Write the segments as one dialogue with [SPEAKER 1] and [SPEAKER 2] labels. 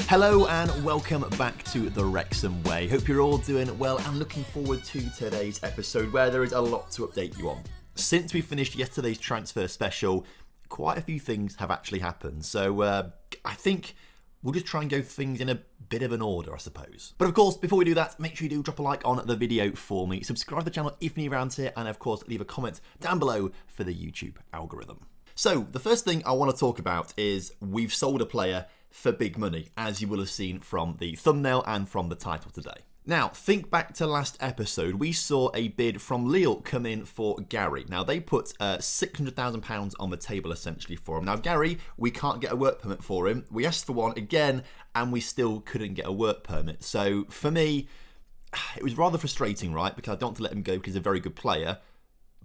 [SPEAKER 1] Hello and welcome back to the Wrexham Way. Hope you're all doing well and looking forward to today's episode where there is a lot to update you on. Since we finished yesterday's transfer special, quite a few things have actually happened. So I think we'll just try and go things in a bit of an order, I suppose. But of course, before we do that, make sure you do drop a like on the video for me. Subscribe to the channel if you're new around here. And of course, leave a comment down below for the YouTube algorithm. So the first thing I want to talk about is we've sold a player for big money, as you will have seen from the thumbnail and from the title today. Now, think back to last episode. We saw a bid from Lille come in for Gary. Now, they put £600,000 on the table, essentially, for him. Now, Gary, we can't get a work permit for him. We asked for one again, and we still couldn't get a work permit. So, for me, it was rather frustrating, right? Because I don't want to let him go because he's a very good player.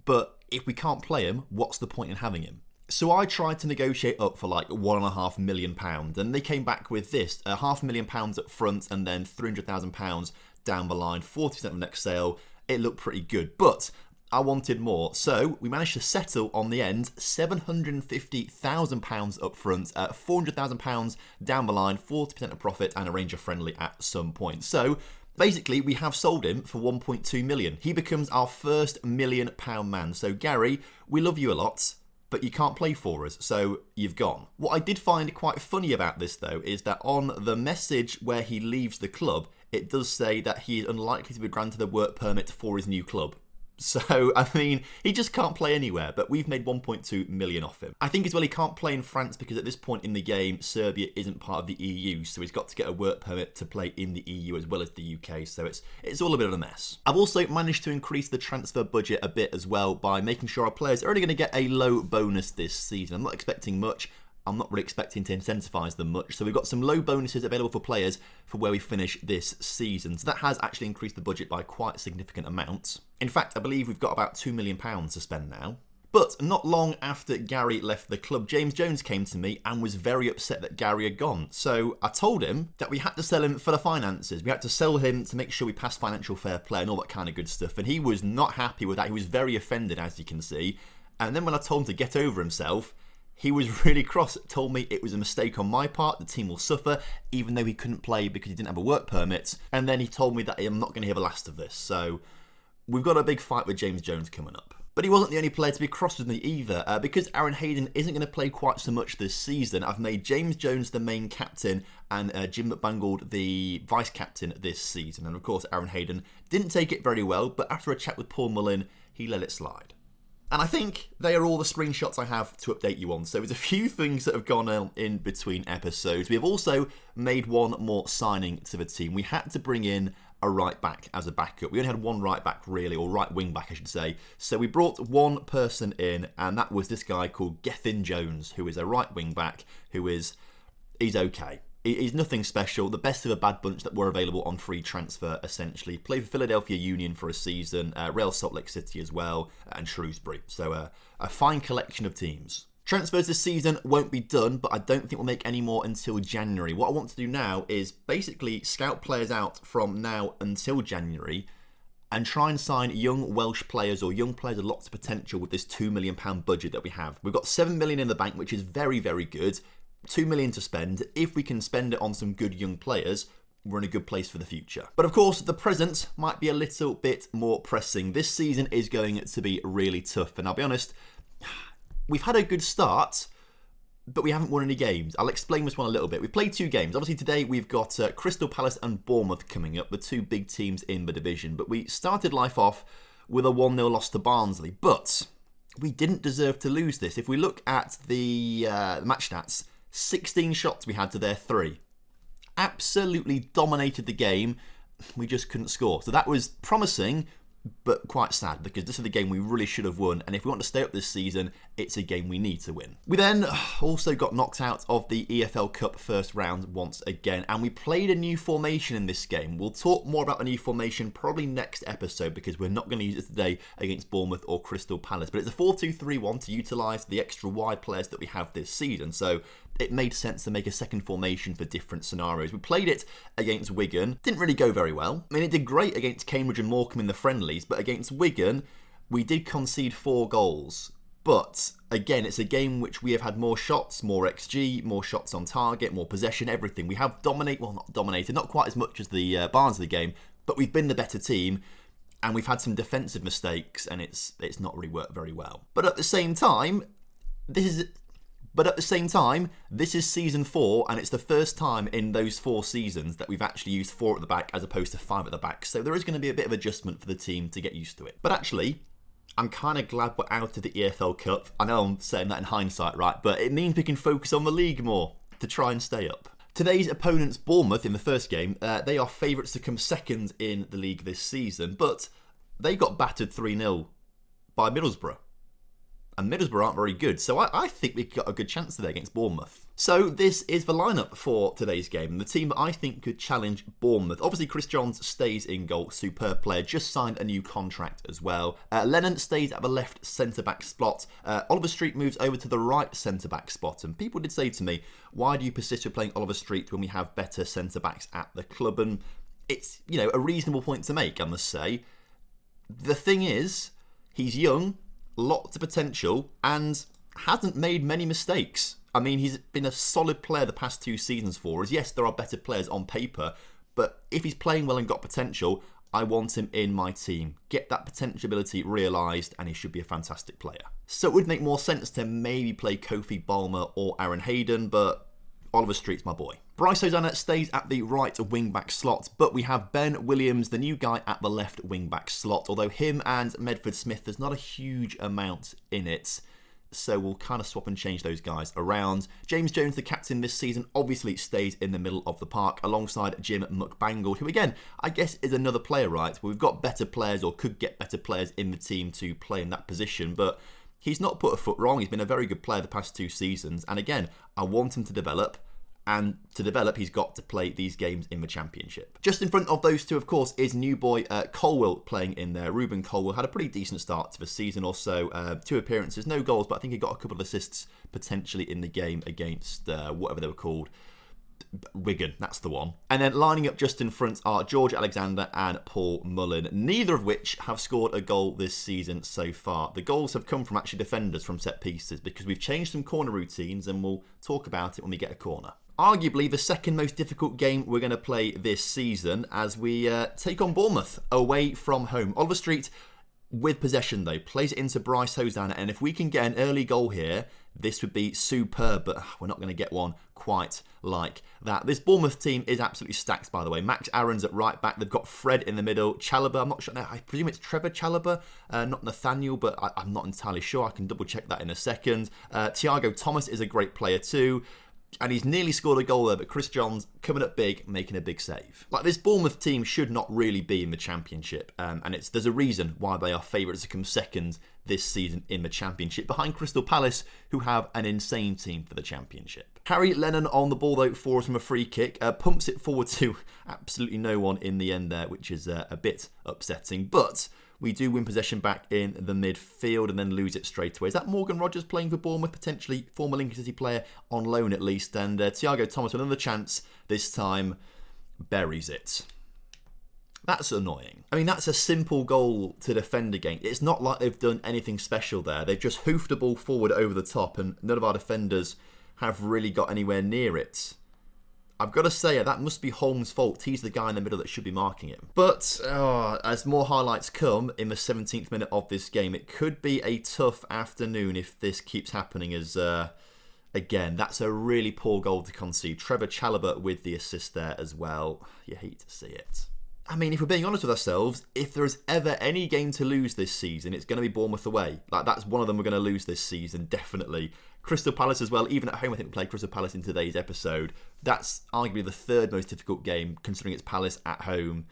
[SPEAKER 1] But if we can't play him, what's the point in having him? So I tried to negotiate up for like £1.5 million, and they came back with this, £500,000 up front and then £300,000 down the line, 40% of next sale. It looked pretty good, but I wanted more. So we managed to settle on the end, £750,000 up front, £400,000 down the line, 40% of profit and a Ranger friendly at some point. So basically, we have sold him for 1.2 million. He becomes our first £1 million man. So Gary, we love you a lot, but you can't play for us, so you've gone. What I did find quite funny about this, though, is that on the message where he leaves the club, it does say that he is unlikely to be granted a work permit for his new club. So, I mean, he just can't play anywhere, but we've made 1.2 million off him. I think as well he can't play in France because at this point in the game, Serbia isn't part of the EU, so he's got to get a work permit to play in the EU as well as the UK, so it's all a bit of a mess. I've also managed to increase the transfer budget a bit as well by making sure our players are only going to get a low bonus this season. I'm not expecting much. I'm not really expecting to incentivise them much. So we've got some low bonuses available for players for where we finish this season. So that has actually increased the budget by quite a significant amount. In fact, I believe we've got about £2 million to spend now. But not long after Gary left the club, James Jones came to me and was very upset that Gary had gone. So I told him that we had to sell him for the finances. We had to sell him to make sure we passed financial fair play and all that kind of good stuff. And he was not happy with that. He was very offended, as you can see. And then when I told him to get over himself, he was really cross, told me it was a mistake on my part, the team will suffer, even though he couldn't play because he didn't have a work permit. And then he told me that I'm not going to hear the last of this. So we've got a big fight with James Jones coming up. But he wasn't the only player to be cross with me either. Because Aaron Hayden isn't going to play quite so much this season, I've made James Jones the main captain and Jim McBangold the vice-captain this season. And of course, Aaron Hayden didn't take it very well, but after a chat with Paul Mullin, he let it slide. And I think they are all the screenshots I have to update you on. So there's a few things that have gone on in between episodes. We have also made one more signing to the team. We had to bring in a right back as a backup. We only had one right back really, or right wing back I should say. So we brought one person in, and that was this guy called Gethin Jones, who is a right wing back he's okay. He's nothing special, the best of a bad bunch that were available on free transfer, essentially. Played for Philadelphia Union for a season, Real Salt Lake City as well, and Shrewsbury. So a fine collection of teams. Transfers this season won't be done, but I don't think we'll make any more until January. What I want to do now is basically scout players out from now until January and try and sign young Welsh players or young players with lots of potential with this £2 million budget that we have. We've got £7 million in the bank, which is very, very good. £2 million to spend. If we can spend it on some good young players, we're in a good place for the future. But of course, the present might be a little bit more pressing. This season is going to be really tough. And I'll be honest, we've had a good start, but we haven't won any games. I'll explain this one a little bit. We've played 2 games. Obviously today we've got Crystal Palace and Bournemouth coming up, the 2 big teams in the division. But we started life off with a 1-0 loss to Barnsley. But we didn't deserve to lose this. If we look at the match stats, 16 shots we had to their 3. Absolutely dominated the game. We just couldn't score. So that was promising, but quite sad because this is the game we really should have won. And if we want to stay up this season, it's a game we need to win. We then also got knocked out of the EFL Cup first round once again. And we played a new formation in this game. We'll talk more about the new formation probably next episode because we're not going to use it today against Bournemouth or Crystal Palace. But it's a 4-2-3-1 to utilise the extra wide players that we have this season. So it made sense to make a second formation for different scenarios. We played it against Wigan. Didn't really go very well. I mean, it did great against Cambridge and Morecambe in the friendlies, but against Wigan, we did concede 4 goals. But again, it's a game which we have had more shots, more XG, more shots on target, more possession, everything. We have not dominated, not quite as much as the Barnsley game, but we've been the better team. And we've had some defensive mistakes, and it's not really worked very well. But at the same time, this is season 4, and it's the first time in those 4 seasons that we've actually used 4 at the back as opposed to 5 at the back. So there is going to be a bit of adjustment for the team to get used to it. But actually, I'm kind of glad we're out of the EFL Cup. I know I'm saying that in hindsight, right? But it means we can focus on the league more to try and stay up. Today's opponents, Bournemouth, in the first game, they are favourites to come second in the league this season, but they got battered 3-0 by Middlesbrough. And Middlesbrough aren't very good, so I think we've got a good chance today against Bournemouth. So this is the lineup for today's game, and the team that I think could challenge Bournemouth. Obviously, Chris Johns stays in goal, superb player, just signed a new contract as well. Lennon stays at the left centre-back spot. Oliver Street moves over to the right centre-back spot, and people did say to me, why do you persist with playing Oliver Street when we have better centre-backs at the club? And it's, a reasonable point to make, I must say. The thing is, he's young, lots of potential, and hasn't made many mistakes. I mean, he's been a solid player the past 2 seasons for us. Yes, there are better players on paper, but if he's playing well and got potential, I want him in my team. Get that potential ability realised, and he should be a fantastic player. So it would make more sense to maybe play Kofi Balmer or Aaron Hayden, but Oliver Street's my boy. Bryce Hosanna stays at the right wing-back slot, but we have Ben Williams, the new guy, at the left wing-back slot, although him and Medford Smith, there's not a huge amount in it, so we'll kind of swap and change those guys around. James Jones, the captain this season, obviously stays in the middle of the park alongside Jim McBangle, who again, I guess is another player, right? We've got better players or could get better players in the team to play in that position, but he's not put a foot wrong. He's been a very good player the past 2 seasons, and again, I want him to develop. And to develop, he's got to play these games in the Championship. Just in front of those two, of course, is new boy Colwell playing in there. Ruben Colwell had a pretty decent start to the season or so. 2 appearances, no goals, but I think he got a couple of assists potentially in the game against whatever they were called. Wigan, that's the one. And then lining up just in front are George Alexander and Paul Mullen, neither of which have scored a goal this season so far. The goals have come from actually defenders from set pieces because we've changed some corner routines, and we'll talk about it when we get a corner. Arguably the second most difficult game we're going to play this season as we take on Bournemouth away from home. Oliver Street, with possession though, plays it into Bryce Hosanna, and if we can get an early goal here, this would be superb, but we're not going to get one quite like that. This Bournemouth team is absolutely stacked, by the way. Max Aaron's at right back. They've got Fred in the middle. Chalobah, I'm not sure. I presume it's Trevor Chalobah, not Nathaniel, but I'm not entirely sure. I can double check that in a second. Thiago Thomas is a great player too. And he's nearly scored a goal there, but Chris Johns coming up big, making a big save. Like, this Bournemouth team should not really be in the Championship, and there's a reason why they are favourites to come second this season in the Championship, behind Crystal Palace, who have an insane team for the Championship. Harry Lennon on the ball though for us from a free kick, pumps it forward to absolutely no one in the end there, which is a bit upsetting, but we do win possession back in the midfield and then lose it straight away. Is that Morgan Rogers playing for Bournemouth, potentially former Lincoln City player on loan at least? And Thiago Thomas with another chance, this time buries it. That's annoying. I mean, that's a simple goal to defend against. It's not like they've done anything special there. They've just hoofed the ball forward over the top, and none of our defenders have really got anywhere near it. I've got to say, that must be Holmes' fault. He's the guy in the middle that should be marking him. But as more highlights come in the 17th minute of this game, it could be a tough afternoon if this keeps happening as, again, that's a really poor goal to concede. Trevor Chalobah with the assist there as well. You hate to see it. I mean, if we're being honest with ourselves, if there is ever any game to lose this season, it's going to be Bournemouth away. Like, that's one of them we're going to lose this season, definitely. Crystal Palace as well, even at home, I think we played Crystal Palace in today's episode. That's arguably the 3rd most difficult game, considering it's Palace at home.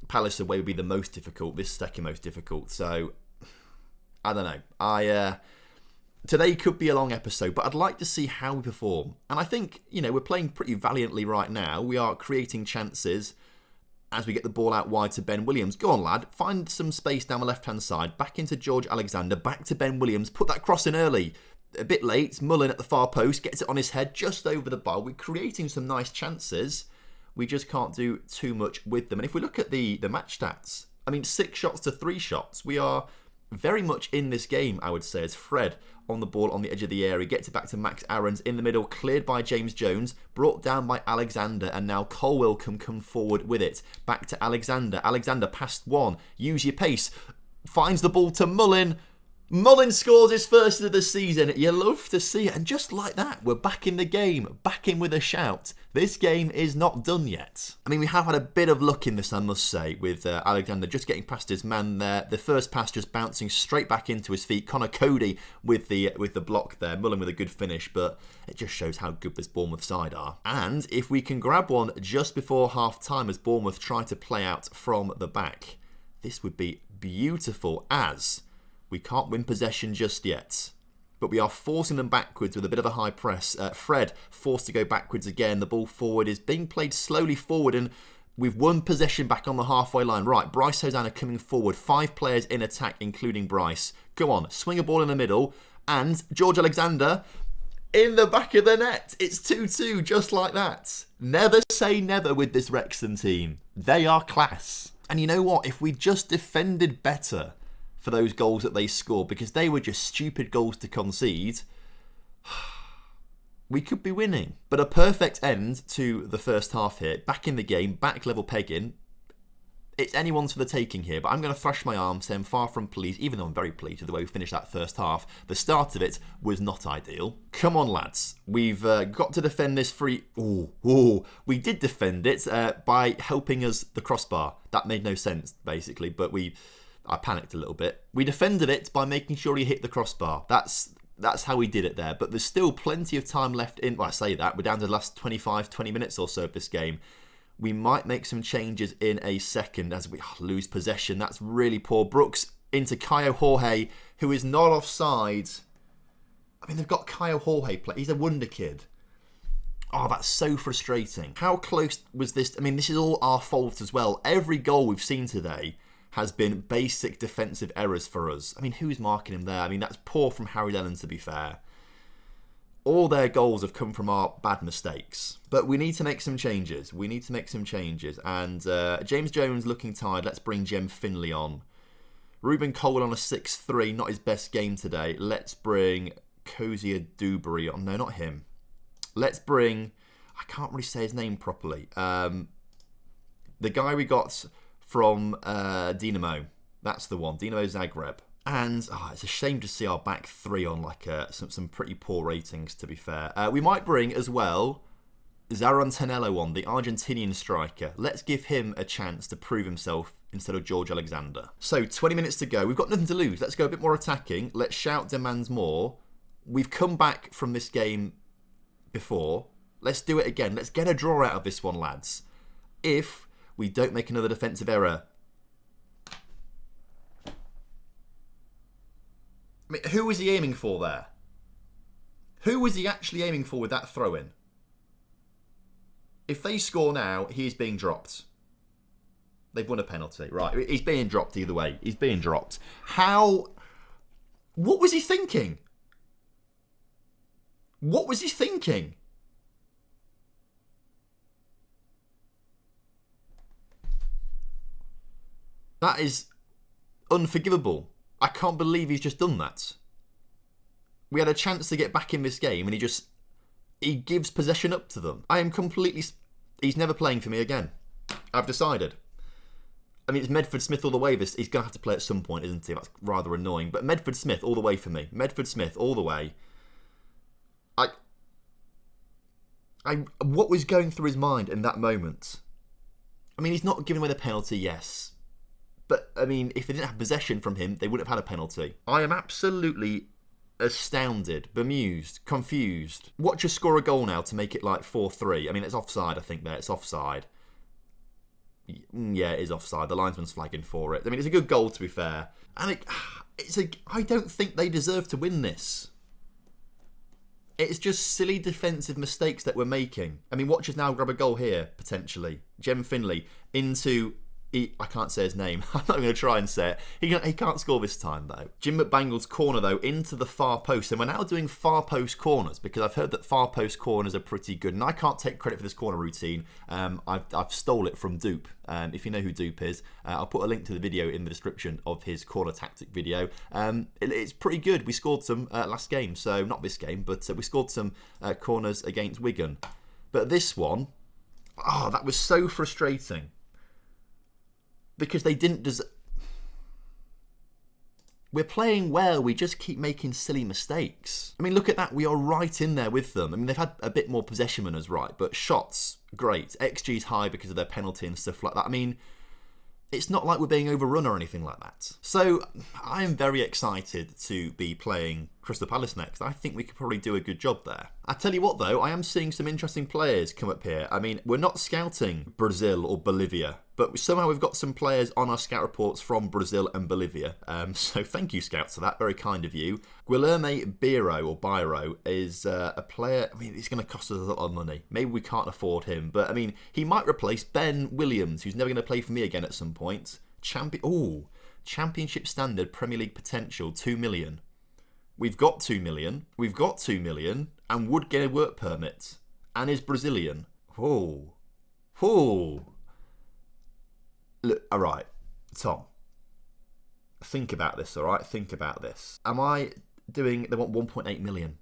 [SPEAKER 1] Palace away would be the most difficult, this second most difficult. So, I don't know. Today could be a long episode, but I'd like to see how we perform. And I think, we're playing pretty valiantly right now. We are creating chances as we get the ball out wide to Ben Williams. Go on, lad. Find some space down the left-hand side. Back into George Alexander. Back to Ben Williams. Put that cross in early. A bit late. Mullen at the far post. Gets it on his head just over the bar. We're creating some nice chances. We just can't do too much with them. And if we look at the match stats, I mean, 6 shots to 3 shots. We are very much in this game, I would say, as Fred on the ball on the edge of the area, gets it back to Max Aarons in the middle, cleared by James Jones, brought down by Alexander, and now Colwell can come forward with it. Back to Alexander. Alexander past one. Use your pace. Finds the ball to Mullin. Mullin scores his first of the season. You love to see it. And just like that, we're back in the game. Back in with a shout. This game is not done yet. I mean, we have had a bit of luck in this, I must say, with Alexander just getting past his man there. The first pass just bouncing straight back into his feet. Connor Cody with the block there. Mullin with a good finish, but it just shows how good this Bournemouth side are. And if we can grab one just before half-time as Bournemouth try to play out from the back, this would be beautiful, as we can't win possession just yet, but we are forcing them backwards with a bit of a high press. Fred forced to go backwards again. The ball forward is being played slowly forward, and we've won possession back on the halfway line. Right, Bryce Hosanna coming forward. 5 players in attack, including Bryce. Go on, swing a ball in the middle, and George Alexander in the back of the net. It's 2-2, just like that. Never say never with this Wrexham team. They are class. And you know what? If we just defended better for those goals that they scored, because they were just stupid goals to concede, we could be winning. But a perfect end to the first half here. Back in the game, back level pegging. It's anyone's for the taking here, but I'm going to thrash my arm, say I'm far from pleased, even though I'm very pleased with the way we finished that first half. The start of it was not ideal. Come on, lads. We've got to defend this free... Ooh. We did defend it by helping us the crossbar. That made no sense, basically, but I panicked a little bit. We defended it by making sure he hit the crossbar. That's how we did it there. But there's still plenty of time left in... Well, I say that. We're down to the last 25, 20 minutes or so of this game. We might make some changes in a second as we lose possession. That's really poor. Brooks into Caio Jorge, who is not offside. I mean, they've got Caio Jorge play. He's a wonder kid. Oh, that's so frustrating. How close was this? I mean, this is all our fault as well. Every goal we've seen today has been basic defensive errors for us. I mean, who's marking him there? I mean, that's poor from Harry Lennon, to be fair. All their goals have come from our bad mistakes. But we need to make some changes. And James Jones looking tired. Let's bring Jem Finley on. Ruben Cole on a 6-3. Not his best game today. Let's bring Cozier Dewberry on. No, not him. Let's bring... I can't really say his name properly. The guy we got from Dinamo. That's the one. Dinamo Zagreb. And it's a shame to see our back three on like some pretty poor ratings, to be fair. We might bring as well Zaron Tanello on, the Argentinian striker. Let's give him a chance to prove himself instead of George Alexander. So 20 minutes to go. We've got nothing to lose. Let's go a bit more attacking. Let's shout demands more. We've come back from this game before. Let's do it again. Let's get a draw out of this one, lads. If we don't make another defensive error. I mean, who was he aiming for there? Who was he actually aiming for with that throw-in? If they score now, he is being dropped. They've won a penalty. Right, he's being dropped either way. He's being dropped. How... What was he thinking? What was he thinking? That is unforgivable. I can't believe he's just done that. We had a chance to get back in this game and he gives possession up to them. I am completely... He's never playing for me again. I've decided. I mean, it's Medford Smith all the way. He's going to have to play at some point, isn't he? That's rather annoying. But Medford Smith all the way for me. Medford Smith all the way. What was going through his mind in that moment? I mean, he's not giving away the penalty, yes. But, I mean, if they didn't have possession from him, they wouldn't have had a penalty. I am absolutely astounded, bemused, confused. Watch us score a goal now to make it like 4-3. I mean, it's offside, I think, there. It's offside. Yeah, it is offside. The linesman's flagging for it. I mean, it's a good goal, to be fair. And I don't think they deserve to win this. It's just silly defensive mistakes that we're making. I mean, watch us now grab a goal here, potentially. Jem Finley into... I can't say his name. I'm not going to try and say it. He can't score this time, though. Jim McBangle's corner, though, into the far post. And we're now doing far post corners because I've heard that far post corners are pretty good. And I can't take credit for this corner routine. I've stole it from Dupe. If you know who Dupe is, I'll put a link to the video in the description of his corner tactic video. It's pretty good. We scored some last game. So, not this game, but we scored some corners against Wigan. But this one, oh, that was so frustrating. Because they didn't We're playing well, we just keep making silly mistakes. I mean, look at that, we are right in there with them. I mean, they've had a bit more possession than us, right? But shots, great. XG's high because of their penalty and stuff like that. I mean, it's not like we're being overrun or anything like that. So, I am very excited to be playing Crystal Palace next. I think we could probably do a good job there. I tell you what, though, I am seeing some interesting players come up here. I mean, we're not scouting Brazil or Bolivia, but somehow we've got some players on our scout reports from Brazil and Bolivia. So thank you, scouts, for that. Very kind of you. Guilherme Biro is a player. I mean, he's going to cost us a lot of money. Maybe we can't afford him, but I mean, he might replace Ben Williams, who's never going to play for me again at some point. Championship standard, Premier League potential, 2 million. We've got 2 million. We've got 2 million and would get a work permit and is Brazilian. Look, all right, Tom. Think about this, all right? Think about this. Am I doing... They want 1.8 million.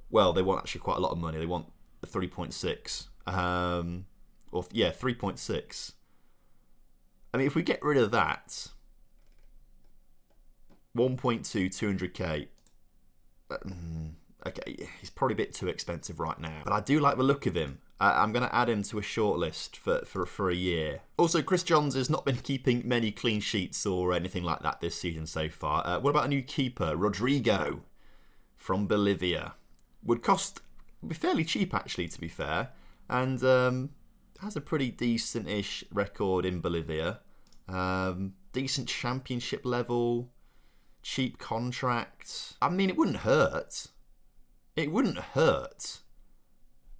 [SPEAKER 1] Well, they want actually quite a lot of money. They want 3.6. 3.6. I mean, if we get rid of that... 1.2, 200k. Okay, he's probably a bit too expensive right now. But I do like the look of him. I'm going to add him to a shortlist for a year. Also, Chris Johns has not been keeping many clean sheets or anything like that this season so far. What about a new keeper? Rodrigo from Bolivia. Would be fairly cheap, actually, to be fair. And has a pretty decent-ish record in Bolivia. Decent championship level. Cheap contract. I mean, it wouldn't hurt. It wouldn't hurt.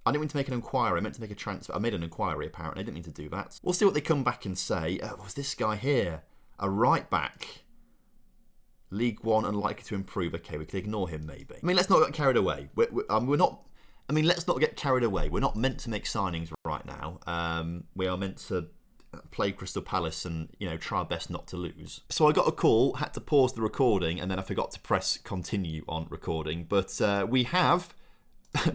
[SPEAKER 1] I didn't mean to make an inquiry. I meant to make a transfer. I made an inquiry, apparently. I didn't mean to do that. We'll see what they come back and say. Was this guy here? A right back. League One, unlikely to improve. Okay, we can ignore him, maybe. I mean, let's not get carried away. We're not... I mean, let's not get carried away. We're not meant to make signings right now. We are meant to play Crystal Palace and, try our best not to lose. So I got a call, had to pause the recording, and then I forgot to press continue on recording. But we have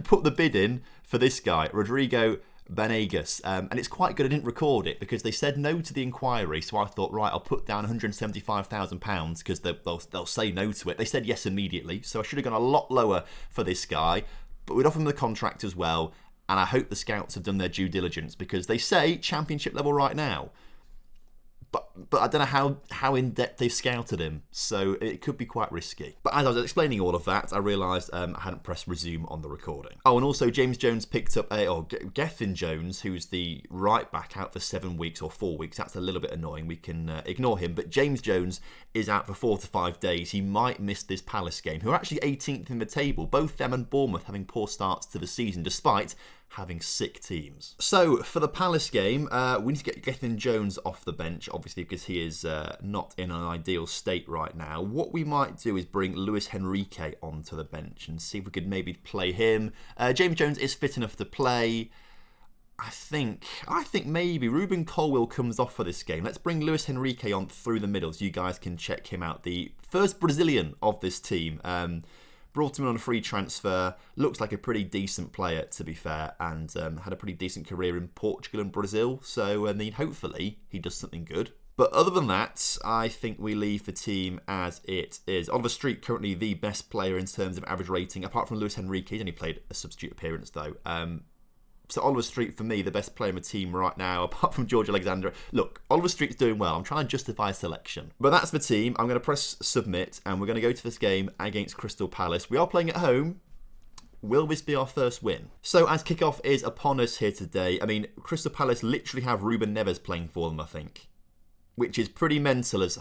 [SPEAKER 1] put the bid in for this guy, Rodrigo Banegas. And it's quite good I didn't record it because they said no to the inquiry. So I thought, right, I'll put down £175,000 because they'll say no to it. They said yes immediately. So I should have gone a lot lower for this guy. But we'd offer him the contract as well. And I hope the scouts have done their due diligence because they say championship level right now. But I don't know how in-depth they've scouted him, so it could be quite risky. But as I was explaining all of that, I realised I hadn't pressed resume on the recording. Oh, and also James Jones picked up Gethin Jones, who's the right back, out for 7 weeks or 4 weeks. That's a little bit annoying. We can ignore him. But James Jones is out for 4 to 5 days. He might miss this Palace game, who are actually 18th in the table. Both them and Bournemouth having poor starts to the season, despite having sick teams. So, for the Palace game, we need to get Gethin Jones off the bench, obviously, because he is not in an ideal state right now. What we might do is bring Luis Henrique onto the bench and see if we could maybe play him. James Jones is fit enough to play. I think maybe Ruben Colwill comes off for this game. Let's bring Luis Henrique on through the middle so you guys can check him out. The first Brazilian of this team. Brought him on a free transfer. Looks like a pretty decent player, to be fair, and had a pretty decent career in Portugal and Brazil. So, hopefully, he does something good. But other than that, I think we leave the team as it is. Oliver Street, currently the best player in terms of average rating, apart from Luis Henrique. He's only played a substitute appearance, though. So Oliver Street, for me, the best player in the team right now, apart from George Alexander. Look, Oliver Street's doing well. I'm trying to justify a selection. But that's the team. I'm going to press submit, and we're going to go to this game against Crystal Palace. We are playing at home. Will this be our first win? So as kickoff is upon us here today, Crystal Palace literally have Ruben Neves playing for them, I think. Which is pretty mental as...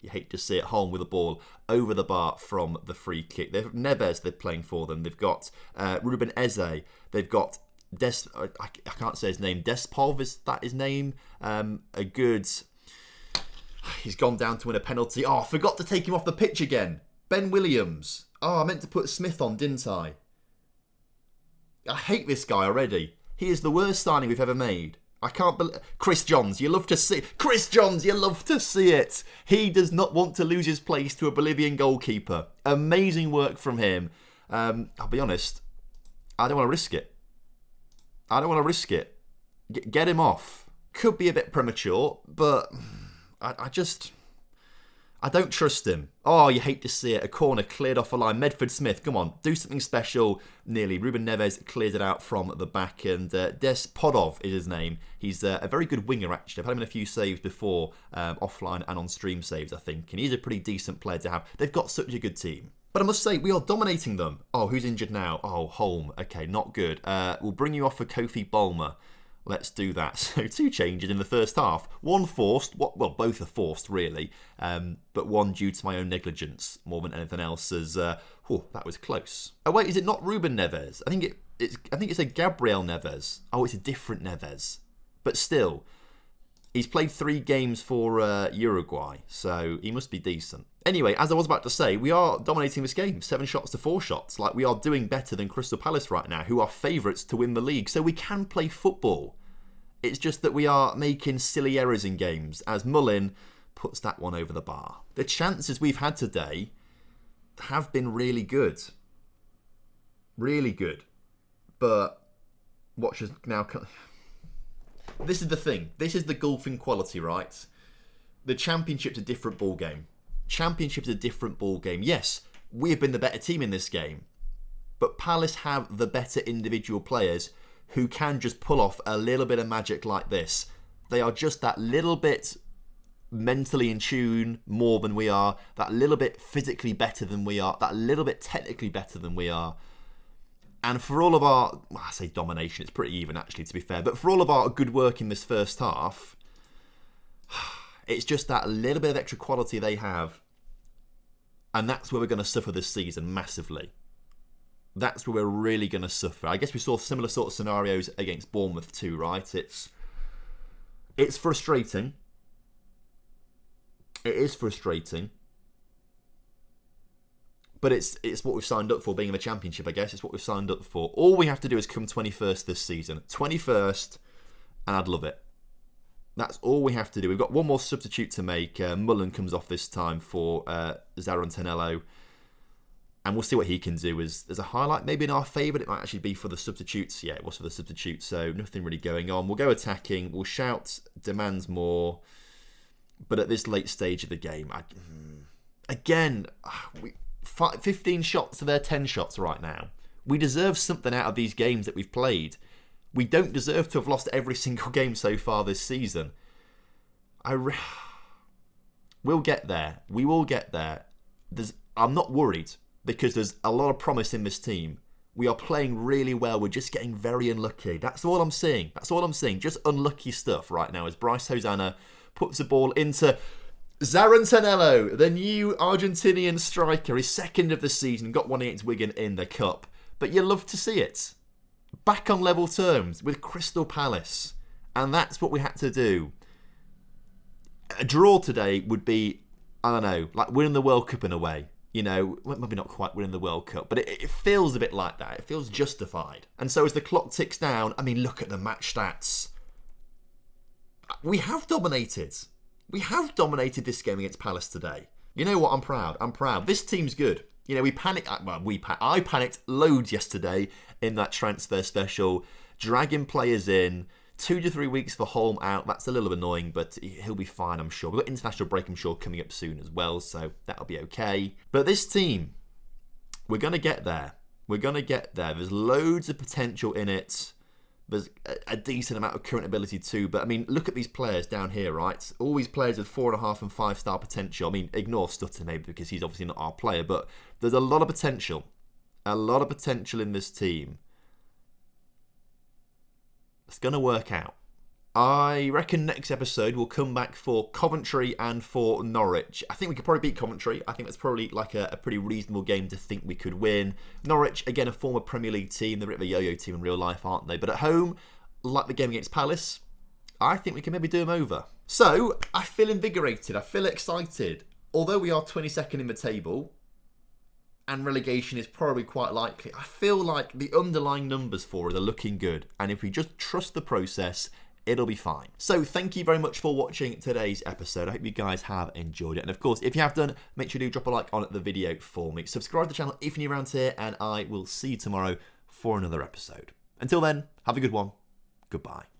[SPEAKER 1] You hate to see it, home with the ball over the bar from the free kick. They've Neves they're playing for them. They've got Ruben Eze. They've got I can't say his name. Despov, is that his name? A good... He's gone down to win a penalty. Oh, I forgot to take him off the pitch again. Ben Williams. Oh, I meant to put Smith on, didn't I? I hate this guy already. He is the worst signing we've ever made. I can't believe... Chris Johns, you love to see... Chris Johns, you love to see it. He does not want to lose his place to a Bolivian goalkeeper. Amazing work from him. I'll be honest, I don't want to risk it. I don't want to risk it. Get him off. Could be a bit premature, but I don't trust him. Oh, you hate to see it. A corner cleared off a line. Medford Smith, come on, do something special. Nearly. Ruben Neves clears it out from the back, and Despodov is his name. He's a very good winger, actually. I've had him in a few saves before, offline and on stream saves, I think, and he's a pretty decent player to have. They've got such a good team. But I must say, we are dominating them. Oh, who's injured now? Oh, Holm. Okay, not good. We'll bring you off for Kofi Bulmer. Let's do that. So 2 changes in the first half. 1 forced. Well, both are forced, really. But 1 due to my own negligence more than anything else. As that was close. Oh wait, is it not Ruben Neves? I think it's a Gabriel Neves. Oh, it's a different Neves. But still, he's played 3 games for Uruguay, so he must be decent. Anyway, as I was about to say, we are dominating this game. 7 shots to 4 shots. Like, we are doing better than Crystal Palace right now, who are favourites to win the league. So we can play football. It's just that we are making silly errors in games, as Mullin puts that one over the bar. The chances we've had today have been really good. Really good. But watch us now... This is the thing. This is the golfing quality, right? The Championship's a different ball game. Championship's a different ball game. Yes, we have been the better team in this game, but Palace have the better individual players who can just pull off a little bit of magic like this. They are just that little bit mentally in tune more than we are, that little bit physically better than we are, that little bit technically better than we are. And for all of our, I say domination, it's pretty even actually, to be fair, but for all of our good work in this first half, it's just that little bit of extra quality they have. And that's where we're going to suffer this season massively. That's where we're really going to suffer. I guess we saw similar sort of scenarios against Bournemouth too, right? It's frustrating. It is frustrating. But it's what we've signed up for, being in the Championship, I guess. It's what we've signed up for. All we have to do is come 21st this season. 21st, and I'd love it. That's all we have to do. We've got 1 more substitute to make. Mullen comes off this time for Zarantanello. And we'll see what he can do. As a highlight, maybe in our favour. It might actually be for the substitutes. Yeah, it was for the substitutes, so nothing really going on. We'll go attacking. We'll shout, demands more. But at this late stage of the game, 15 shots to their 10 shots right now. We deserve something out of these games that we've played. We don't deserve to have lost every single game so far this season. We'll get there. We will get there. I'm not worried because there's a lot of promise in this team. We are playing really well. We're just getting very unlucky. That's all I'm seeing. Just unlucky stuff right now as Bryce Hosanna puts the ball into Zarantanello, the new Argentinian striker. His 2nd of the season. Got 1 against Wigan in the Cup. But you love to see it. Back on level terms with Crystal Palace. And that's what we had to do. A draw today would be, I don't know, like winning the World Cup in a way. You know, maybe not quite winning the World Cup, but it feels a bit like that. It feels justified. And so as the clock ticks down, I mean, look at the match stats. We have dominated. We have dominated this game against Palace today. You know what? I'm proud. This team's good. You know, I panicked loads yesterday in that transfer special, dragging players in. 2 to 3 weeks for Holm out. That's a little annoying, but he'll be fine, I'm sure. We've got international break, I'm sure, coming up soon as well, so that'll be okay. But this team, we're going to get there. There's loads of potential in it. There's a decent amount of current ability too. But, I mean, look at these players down here, right? All these players with 4.5 and 5-star potential. I mean, ignore Stutter maybe because he's obviously not our player. But there's a lot of potential. A lot of potential in this team. It's going to work out. I reckon next episode we'll come back for Coventry and for Norwich. I think we could probably beat Coventry. I think that's probably like a pretty reasonable game to think we could win. Norwich, again, a former Premier League team. They're a bit of a yo-yo team in real life, aren't they? But at home, like the game against Palace, I think we can maybe do them over. So, I feel invigorated. I feel excited. Although we are 22nd in the table, and relegation is probably quite likely, I feel like the underlying numbers for us are looking good. And if we just trust the process, it'll be fine. So thank you very much for watching today's episode. I hope you guys have enjoyed it. And of course, if you have done, make sure you drop a like on the video for me. Subscribe to the channel if you're new around here, and I will see you tomorrow for another episode. Until then, have a good one. Goodbye.